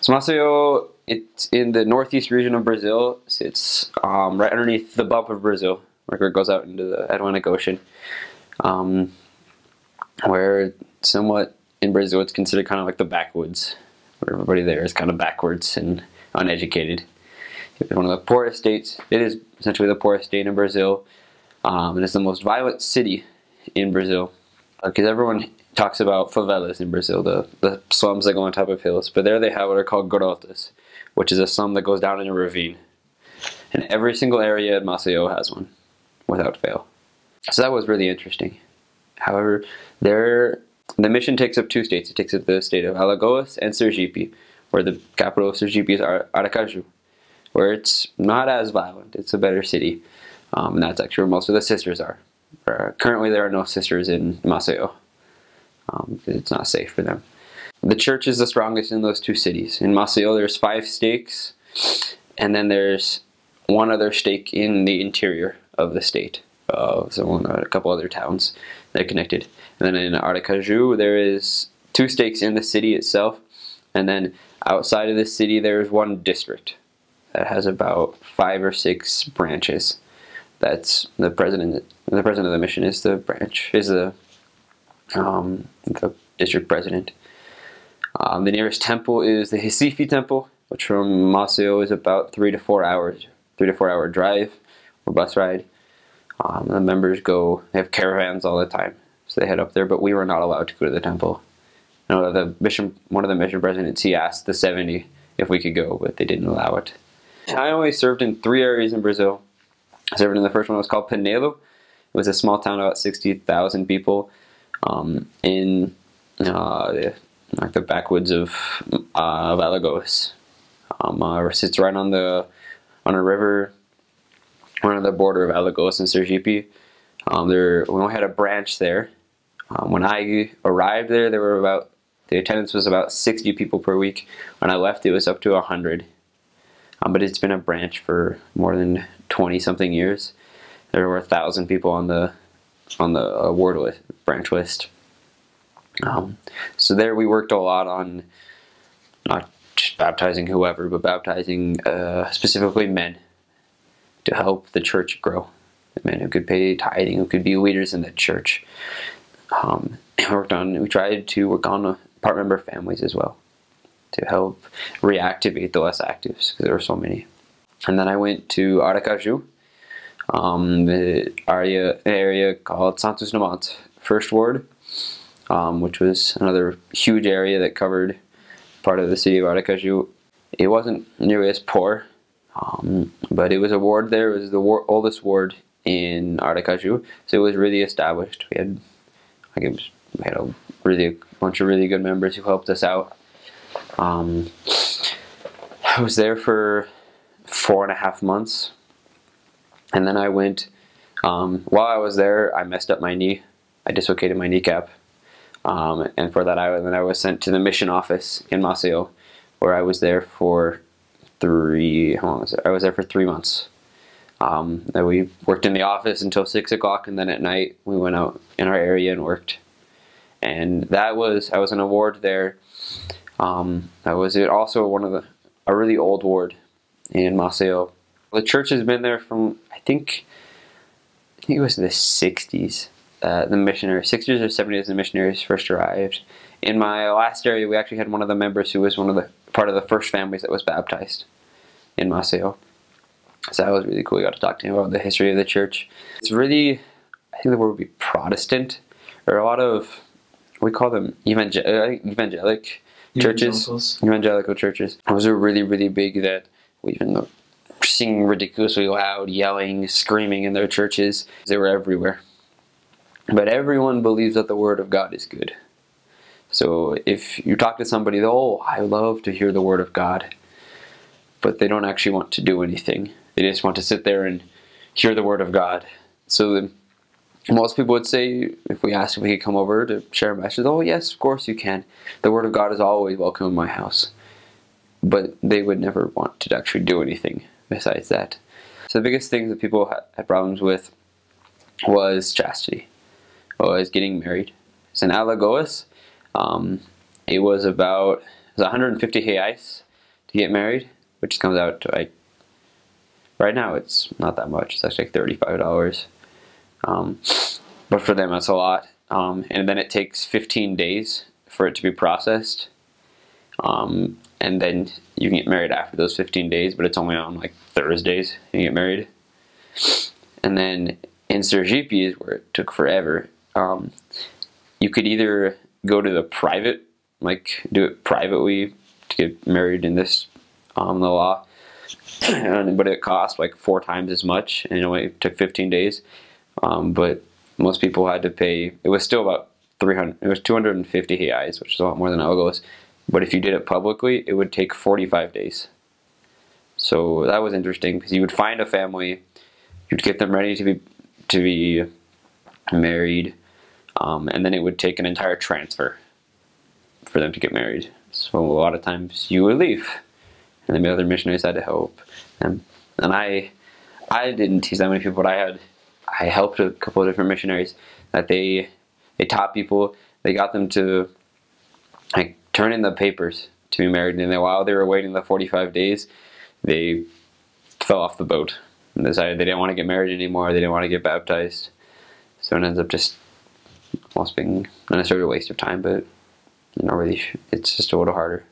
So Maceió, it's in the northeast region of Brazil. It's right underneath the bump of Brazil, where it goes out into the Atlantic Ocean. Where somewhat in Brazil it's considered kind of like the backwoods, where everybody there is kind of backwards and uneducated. It's one of the poorest states. It is essentially the poorest state in Brazil, and it's the most violent city in Brazil, because everyone talks about favelas in Brazil, the slums that go on top of hills, but there they have what are called grotas, which is a slum that goes down in a ravine, and every single area in Maceió has one, without fail. So that was really interesting. However, the mission takes up two states. It takes up the state of Alagoas and Sergipe, where the capital of Sergipe is Aracaju, where it's not as violent. It's a better city, and that's actually where most of the sisters are. Currently, there are no sisters in Maceió, because it's not safe for them. The church is the strongest in those two cities. In Maceió, there's 5 stakes, and then there's one other stake in the interior of the state. A couple other towns that are connected. And then in Aracaju, there is 2 stakes in the city itself, and then outside of the city, there's one district that has about 5 or 6 branches. That's the president. The president of the mission is the district president. The nearest temple is the Recife temple, which from Maceió is about 3 to 4 hours, 3 to 4 hour drive or bus ride. The members go, they have caravans all the time, so they head up there, but we were not allowed to go to the temple. You know, one of the mission presidents, he asked the 70 if we could go, but they didn't allow it. I only served in 3 areas in Brazil. I served in the first one, it was called Penedo. It was a small town, about 60,000 people, in like the backwoods of Alagoas. It sits right on a river, right on the border of Alagoas and Sergipe. We only had a branch there. When I arrived there, the attendance was about 60 people per week. When I left, it was up to 100. But it's been a branch for more than 20-something years. There were 1,000 people on the branch list. So there we worked a lot on not just baptizing whoever, but baptizing specifically men, to help the church grow. Men who could pay tithing, who could be leaders in the church. We tried to work on part member families as well, to help reactivate the less actives, because there were so many. And then I went to Aracaju, the area called Santos Dumont, First Ward, which was another huge area that covered part of the city of Aracaju. It wasn't nearly as poor, but it was a ward there. It was the oldest ward in Aracaju, so it was really established. We had a bunch of really good members who helped us out. I was there for 4.5 months, and then I went. While I was there, I messed up my knee. I dislocated my kneecap, and for that, I was sent to the mission office in Maceió, where I was there for 3 months. That we worked in the office until 6 o'clock, and then at night we went out in our area and worked. And I was in a ward there. That was also a really old ward in Maceió. The church has been there from I think it was the 60s. The missionaries, 60s or 70s, the missionaries first arrived. In my last area, we actually had one of the members who was part of the first families that was baptized in Maceió. So that was really cool. We got to talk to him about the history of the church. It's really, I think the word would be Protestant. There are a lot of, we call them evangelic churches. Evangelical churches. Those are really, really big, that we even singing ridiculously loud, yelling, screaming in their churches. They were everywhere. But everyone believes that the Word of God is good. So if you talk to somebody, oh, I love to hear the Word of God, but they don't actually want to do anything. They just want to sit there and hear the Word of God. So most people would say, if we asked if we could come over to share a message, oh yes, of course you can. The Word of God is always welcome in my house. But they would never want to actually do anything besides that. So the biggest thing that people had problems with was chastity, was getting married. So in Alagoas, it was 150 reais to get married, which comes out to like, right now it's not that much. It's actually like $35. But for them, that's a lot. And then it takes 15 days for it to be processed. And then you can get married after those 15 days, but it's only on like Thursdays you get married. And then in Sergipe is where it took forever. You could either go to the private, like do it privately to get married in this the law, but it cost like 4 times as much, and it only took 15 days. But most people had to pay. It was still about 300. It was 250 reais, which is a lot more than Algos. But if you did it publicly, it would take 45 days. So that was interesting, because you would find a family, you'd get them ready to be married, and then it would take an entire transfer for them to get married. So a lot of times you would leave, and then the other missionaries had to help. And I didn't teach that many people, but I helped a couple of different missionaries that they taught people. They got them to like turn in the papers to be married, and then while they were waiting the 45 days, they fell off the boat and decided they didn't want to get married anymore. They didn't want to get baptized. So it ends up just almost being not necessarily a waste of time, but not really. It's just a little harder.